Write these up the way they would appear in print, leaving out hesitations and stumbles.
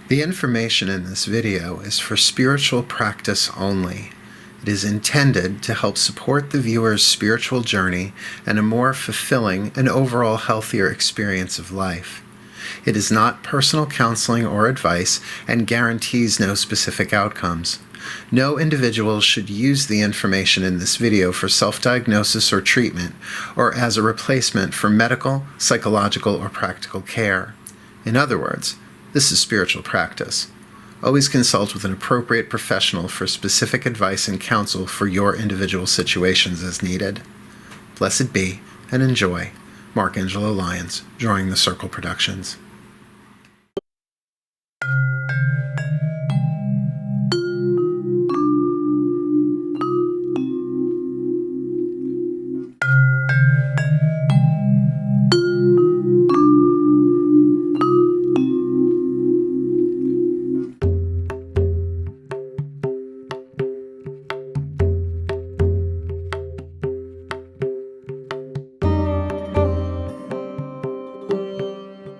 The information in this video is for spiritual practice only. It is intended to help support the viewer's spiritual journey and a more fulfilling and overall healthier experience of life. It is not personal counseling or advice and guarantees no specific outcomes. No individual should use the information in this video for self-diagnosis or treatment, or as a replacement for medical, psychological, or practical care. In other words, this is spiritual practice. Always consult with an appropriate professional for specific advice and counsel for your individual situations as needed. Blessed be, and enjoy. Mark Angelo Lyons, Drawing the Circle Productions.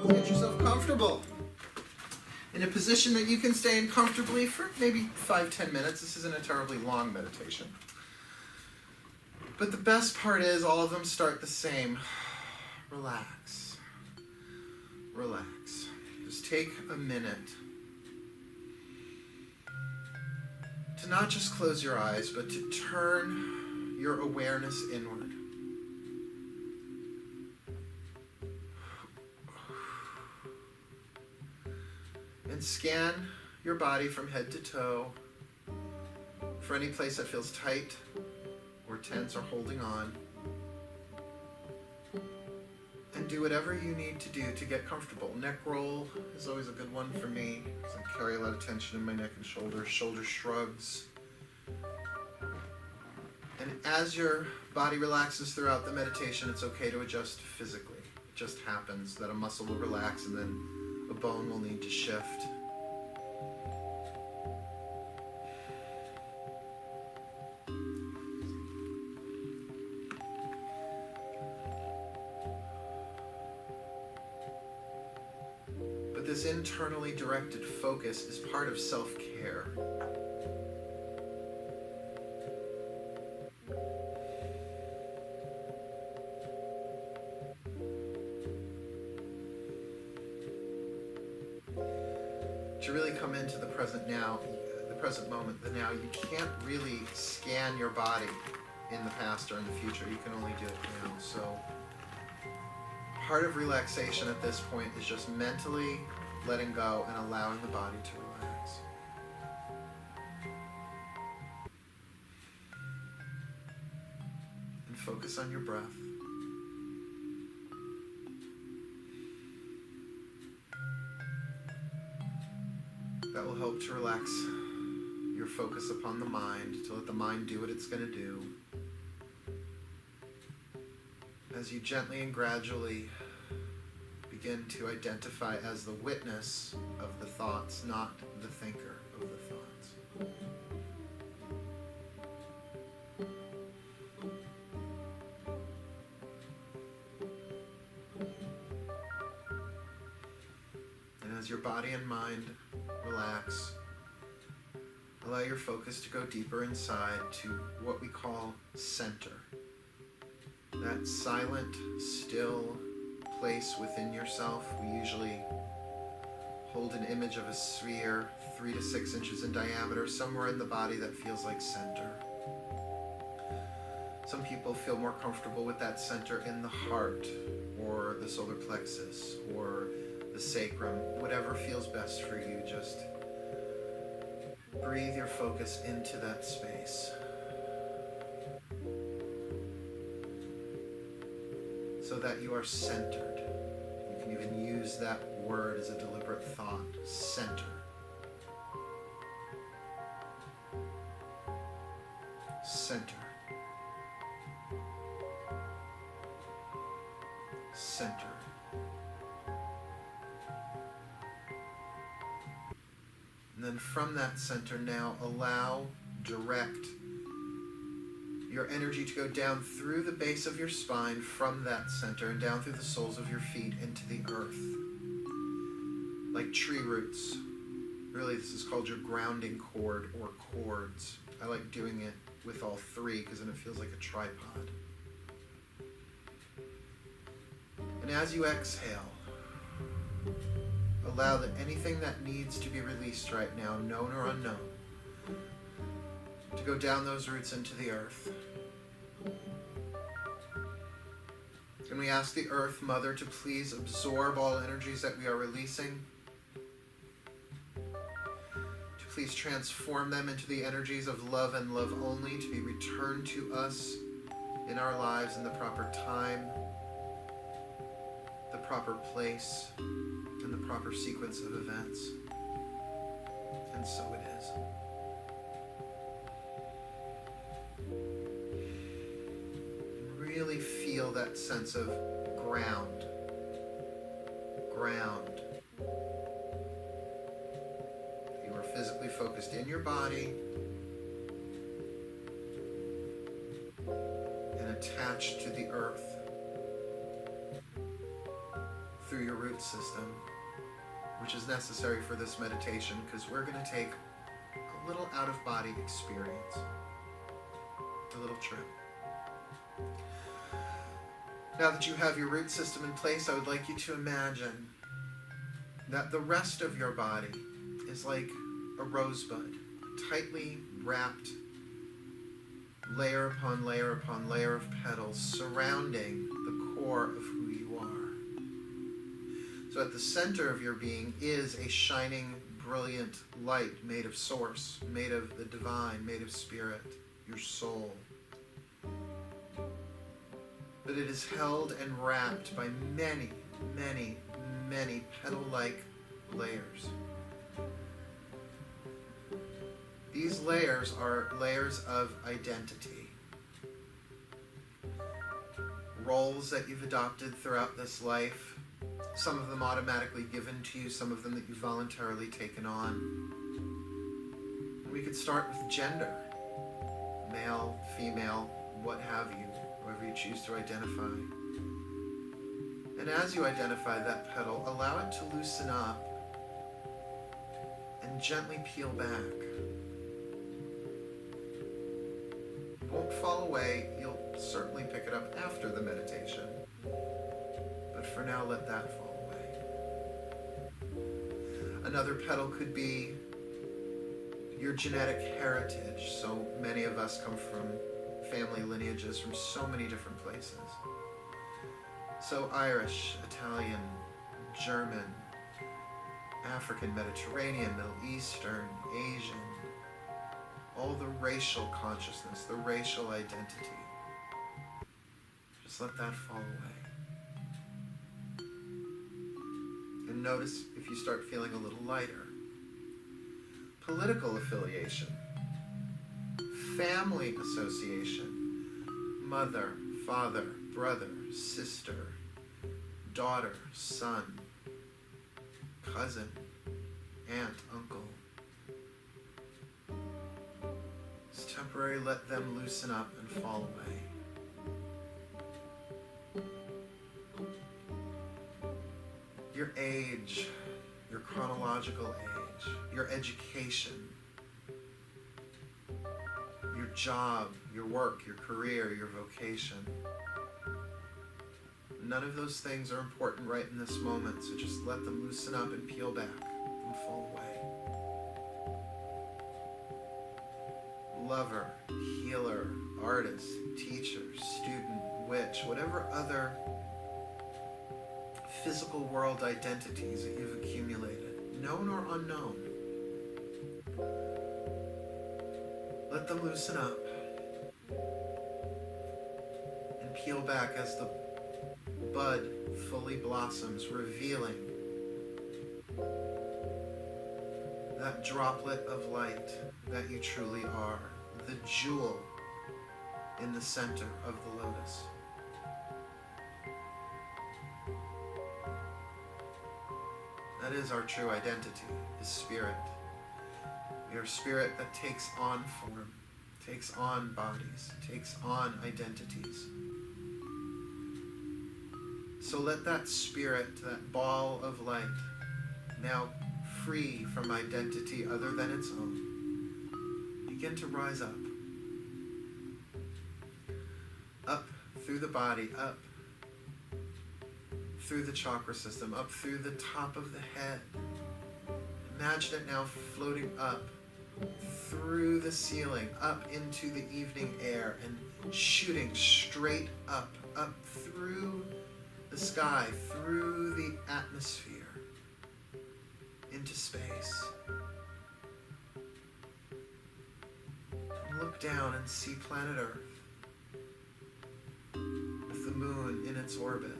Get yourself comfortable in a position that you can stay in comfortably for maybe 5-10 minutes. This isn't a terribly long meditation. But the best part is all of them start the same. Relax. Relax. Just take a minute to not just close your eyes, but to turn your awareness inward. And scan your body from head to toe for any place that feels tight or tense or holding on. And do whatever you need to do to get comfortable. Neck roll is always a good one for me, because I carry a lot of tension in my neck and shoulders. Shoulder shrugs. And as your body relaxes throughout the meditation, it's okay to adjust physically. It just happens that a muscle will relax and then a bone will need to shift. But this internally directed focus is part of self-care. To really come into the present now, the present moment, the now, you can't really scan your body in the past or in the future. You can only do it now. So part of relaxation at this point is just mentally letting go and allowing the body to relax. And focus on your breath. That will help to relax your focus upon the mind, to let the mind do what it's going to do. As you gently and gradually begin to identify as the witness of the thoughts, not the thinker of the thoughts. And as your body and mind relax, allow your focus to go deeper inside to what we call center. That silent, still place within yourself. We usually hold an image of a sphere 3 to 6 inches in diameter, somewhere in the body that feels like center. Some people feel more comfortable with that center in the heart, or the solar plexus, or the sacrum. Whatever feels best for you, just breathe your focus into that space. So that you are centered. You can even use that word as a deliberate thought. Center. Center. Center. And then from that center now, direct your energy to go down through the base of your spine from that center and down through the soles of your feet into the earth, like tree roots, Really, this is called your grounding cord or cords. I like doing it with all three because then it feels like a tripod. And as you exhale, allow that anything that needs to be released right now, known or unknown, to go down those roots into the earth. And we ask the Earth Mother to please absorb all energies that we are releasing, to please transform them into the energies of love and love only, to be returned to us in our lives in the proper time, the proper place, and the proper sequence of events. And so it is. Really feel that sense of ground. You are physically focused in your body and attached to the earth through your root system, which is necessary for this meditation because we're going to take a little out-of-body experience, a little trip. Now that you have your root system in place, I would like you to imagine that the rest of your body is like a rosebud, tightly wrapped layer upon layer upon layer of petals surrounding the core of who you are. So at the center of your being is a shining, brilliant light made of source, made of the divine, made of spirit, your soul. But it is held and wrapped by many, many, many petal-like layers. These layers are layers of identity. Roles that you've adopted throughout this life, some of them automatically given to you, some of them that you've voluntarily taken on. And we could start with gender, male, female, what have you. However you choose to identify. And as you identify that petal, allow it to loosen up and gently peel back. It won't fall away. You'll certainly pick it up after the meditation. But for now, let that fall away. Another petal could be your genetic heritage. So many of us come from family lineages from so many different places. So Irish, Italian, German, African, Mediterranean, Middle Eastern, Asian, all the racial consciousness, the racial identity. Just let that fall away. And notice if you start feeling a little lighter. Political affiliation. Family association, mother, father, brother, sister, daughter, son, cousin, aunt, uncle. It's temporary, let them loosen up and fall away. Your age, your chronological age, your education, your job, your work, your career, your vocation. None of those things are important right in this moment, so just let them loosen up and peel back and fall away. Lover, healer, artist, teacher, student, witch, whatever other physical world identities that you've accumulated, known or unknown. Let them loosen up and peel back as the bud fully blossoms, revealing that droplet of light that you truly are, the jewel in the center of the lotus. That is our true identity, is spirit. We are spirit that takes on form, takes on bodies, takes on identities. So let that spirit, that ball of light, now free from identity other than its own, begin to rise up. Up through the body, up through the chakra system, up through the top of the head. Imagine it now floating up through the ceiling, up into the evening air, and shooting straight up through the sky, through the atmosphere, into space. And look down and see planet Earth with the moon in its orbit.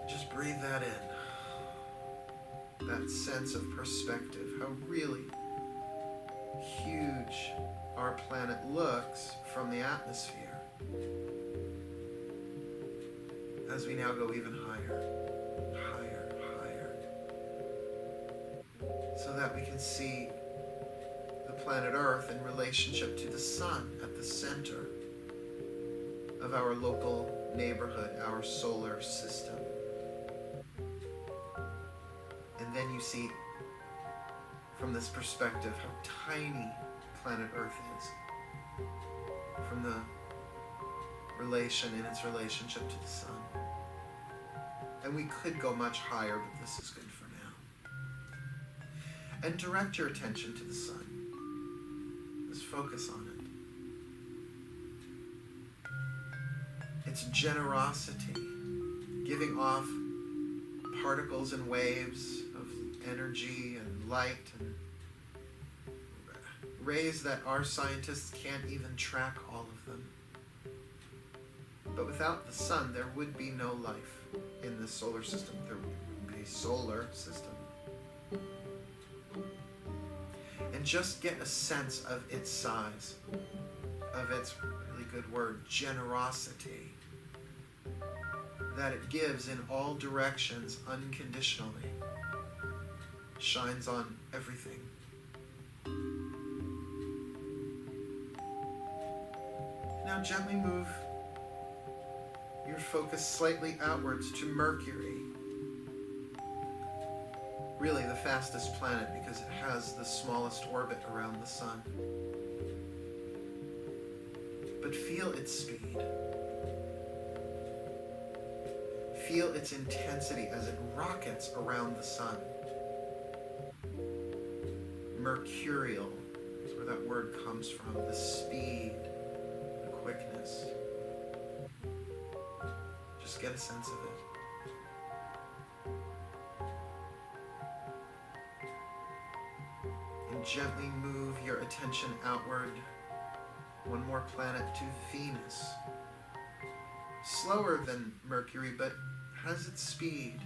Just breathe that in. That sense of perspective, how really huge our planet looks from the atmosphere. As we now go even higher, higher, higher, so that we can see the planet Earth in relationship to the sun at the center of our local neighborhood, our solar system. And then you see from this perspective how tiny planet Earth is from the relation in its relationship to the sun. And we could go much higher, but this is good for now. And direct your attention to the sun. Just focus on it. Its generosity, giving off particles and waves of energy and light and rays that our scientists can't even track all of them. But without the sun, there would be no life in the solar system. There would be a solar system. And just get a sense of its size, of its really good word, generosity, that it gives in all directions unconditionally, shines on everything. Now gently move your focus slightly outwards to Mercury, really the fastest planet because it has the smallest orbit around the sun. But feel its speed. Feel its intensity as it rockets around the sun. Mercurial is where that word comes from, the speed, the quickness. Just get a sense of it. And gently move your attention outward, one more planet to Venus. Slower than Mercury, but has its speed.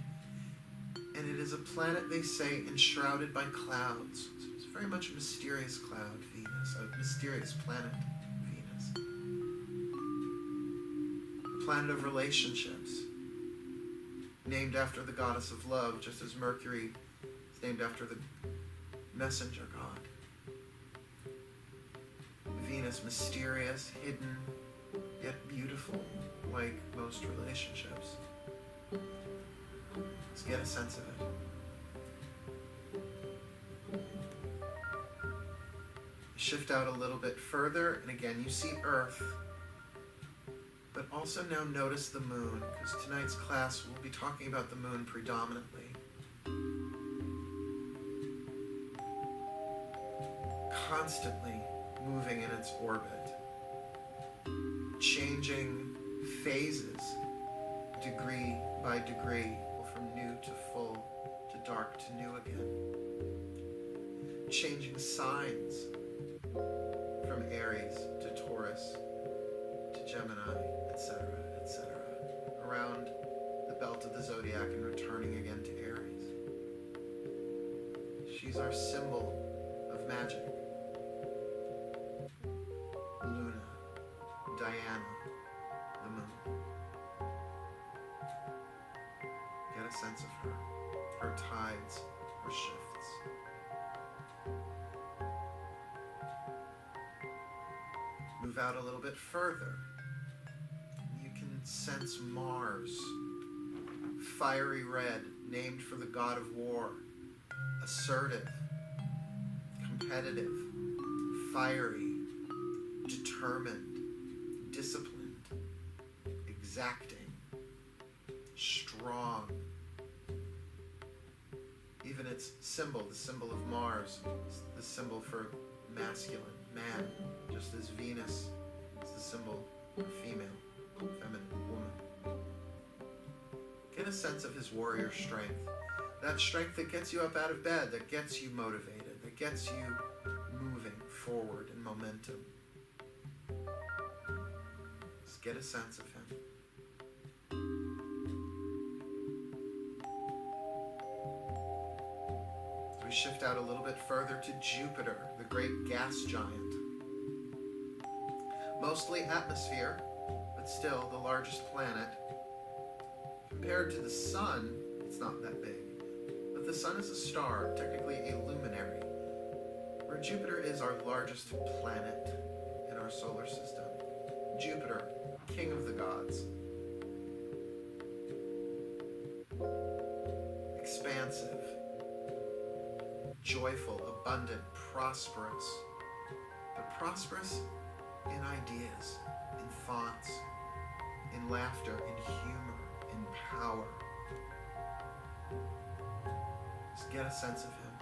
And it is a planet, they say, enshrouded by clouds. So it's very much a mysterious cloud, Venus, a mysterious planet, Venus. A planet of relationships, named after the goddess of love, just as Mercury is named after the messenger god. Venus, mysterious, hidden, yet beautiful, like most relationships. Let's get a sense of it. Shift out a little bit further, and again you see Earth, but also now notice the moon, because tonight's class will be talking about the moon predominantly. Constantly moving in its orbit, changing phases, degree by degree, from new to full, to dark to new again. Changing signs from Aries to Taurus to Gemini, etc., etc., around the belt of the zodiac and returning again to Aries. She's our symbol of magic. Luna, Diana, the moon. Get a sense of her tides, her shifts. Move out a little bit further. You can sense Mars, fiery red, named for the god of war, assertive, competitive, fiery, determined, disciplined, exacting, strong. Even its symbol, the symbol of Mars, is the symbol for masculine, man, just as Venus is the symbol for female, feminine, woman. Get a sense of his warrior strength. That strength that gets you up out of bed, that gets you motivated, that gets you moving forward in momentum. Just get a sense of him. As we shift out a little bit further to Jupiter, the great gas giant. Mostly atmosphere, but still the largest planet. Compared to the sun, it's not that big. But the sun is a star, technically a luminary, where Jupiter is our largest planet in our solar system. Jupiter, king of the gods. Expansive, joyful, abundant, prosperous. But prosperous in ideas, in thoughts, in laughter, in humor, in power. Just get a sense of him.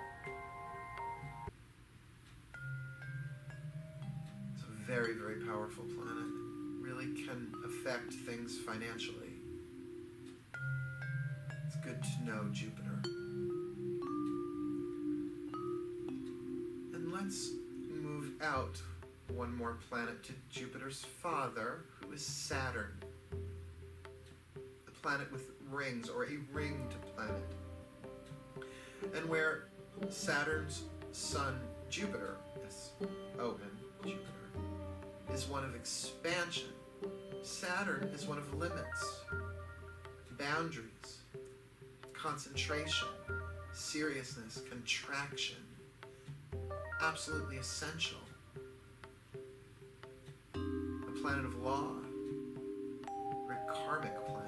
It's a very, very powerful planet. Really can affect things financially. It's good to know Jupiter. And let's move out one more planet to Jupiter's father, who is Saturn. The planet with rings, or a ringed planet. And where Saturn's son Jupiter, S-O-N, Jupiter, is one of expansion. Saturn is one of limits, boundaries, concentration, seriousness, contraction. Absolutely essential. A planet of law, or a karmic planet.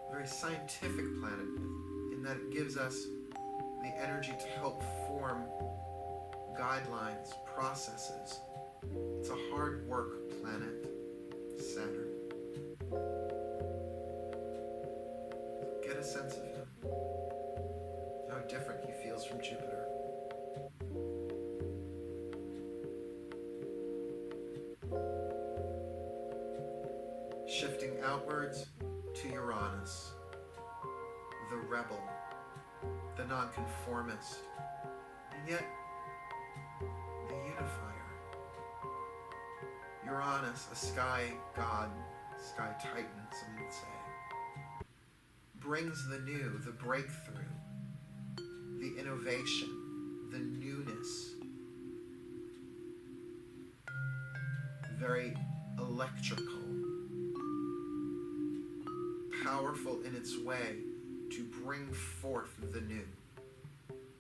A very scientific planet in that it gives us the energy to help form guidelines, processes. It's a hard work planet, Saturn. Get a sense of him. How different he feels from Jupiter. Shifting outwards to Uranus, the rebel, the nonconformist, and yet the unifier. Uranus, a sky god, sky titan, some would say, brings the new, the breakthrough, the innovation, the newness. Very electrical, powerful in its way to bring forth the new,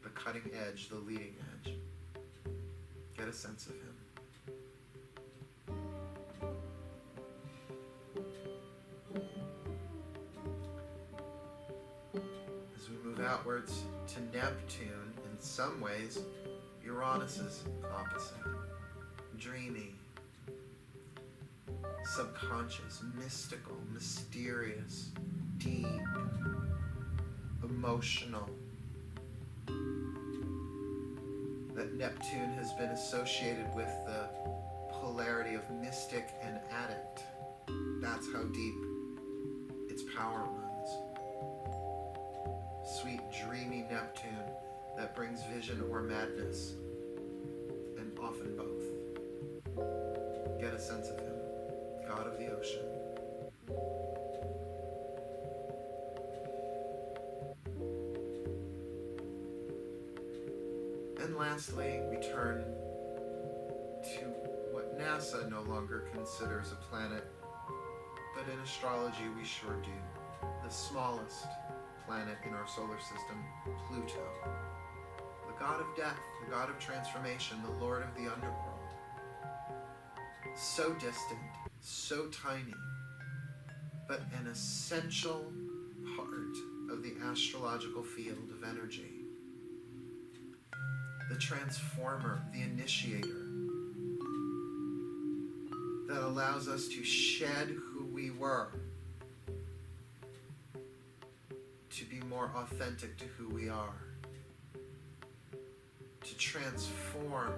the cutting edge, the leading edge. Get a sense of him. As we move outwards to Neptune, in some ways, Uranus's opposite. Dreamy, subconscious, mystical, mysterious, deep, emotional. That Neptune has been associated with the polarity of mystic and addict. That's how deep its power runs. Sweet, dreamy Neptune that brings vision or madness, and often both. Get a sense of him, god of the ocean. And lastly, we turn to what NASA no longer considers a planet, but in astrology we sure do. The smallest planet in our solar system, Pluto. The god of death, the god of transformation, the lord of the underworld. So distant, so tiny, but an essential the astrological field of energy. The transformer, the initiator, that allows us to shed who we were to be more authentic to who we are, to transform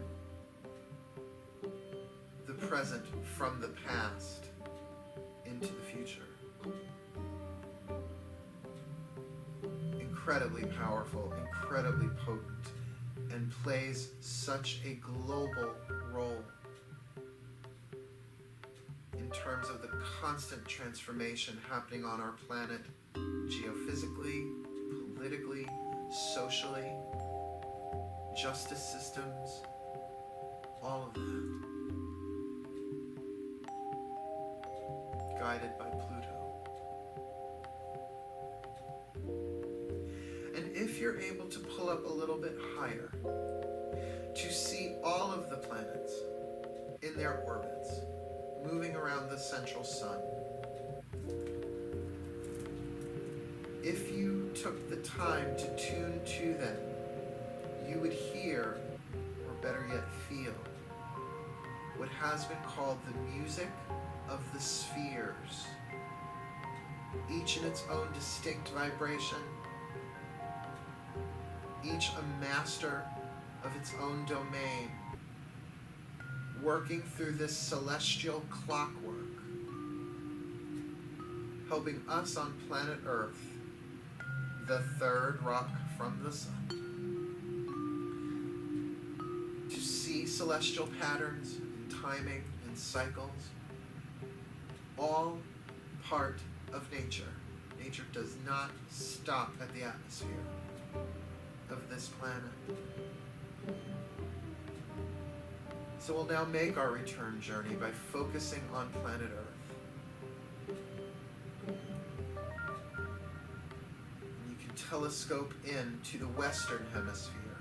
the present from the past into the future. Incredibly powerful, incredibly potent, and plays such a global role in terms of the constant transformation happening on our planet, geophysically, politically, socially, justice systems, all of that, guided by Pluto. And if you're able to pull up a little bit higher, to see all of the planets in their orbits, moving around the central sun. If you took the time to tune to them, you would hear, or better yet feel, what has been called the music of the spheres, each in its own distinct vibration, each a master of its own domain, working through this celestial clockwork, helping us on planet Earth, the third rock from the sun, to see celestial patterns and timing and cycles, all part of nature. Nature does not stop at the atmosphere of this planet. So we'll now make our return journey by focusing on planet Earth. And you can telescope in to the Western Hemisphere,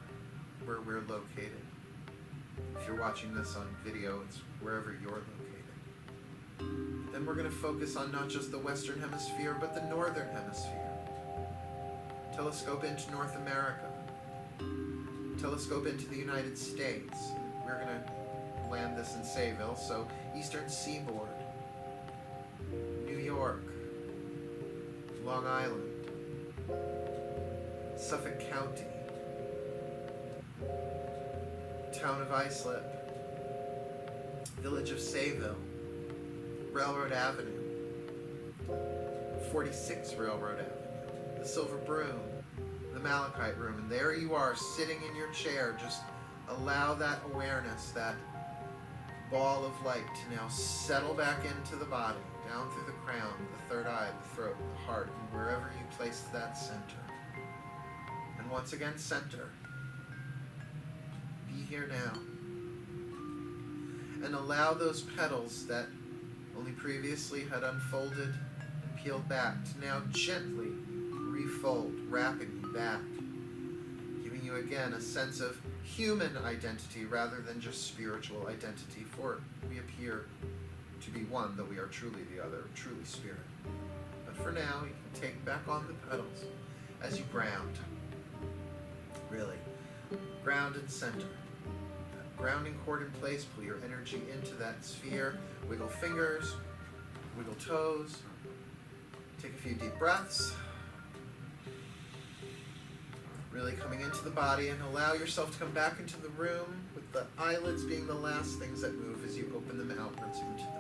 where we're located. If you're watching this on video, it's wherever you're located. Then we're going to focus on not just the Western Hemisphere, but the Northern Hemisphere. Telescope into North America. Telescope into the United States. We're going to land this in Sayville, so Eastern Seaboard, New York, Long Island, Suffolk County, Town of Islip, Village of Sayville, Railroad Avenue, 46 Railroad Avenue, the Silver Broom, the Malachite Room, and there you are sitting in your chair. Just allow that awareness, that ball of light to now settle back into the body, down through the crown, the third eye, the throat, the heart, and wherever you place that center. And once again, center. Be here now. And allow those petals that only previously had unfolded and peeled back to now gently refold, wrapping you back, giving you again a sense of human identity rather than just spiritual identity, for we appear to be one, though we are truly the other, truly spirit. But for now, you can take back on the petals as you ground. Really, ground and center. That grounding cord in place, pull your energy into that sphere, wiggle fingers, wiggle toes, take a few deep breaths. Really coming into the body, and allow yourself to come back into the room, with the eyelids being the last things that move as you open them outwards into the room.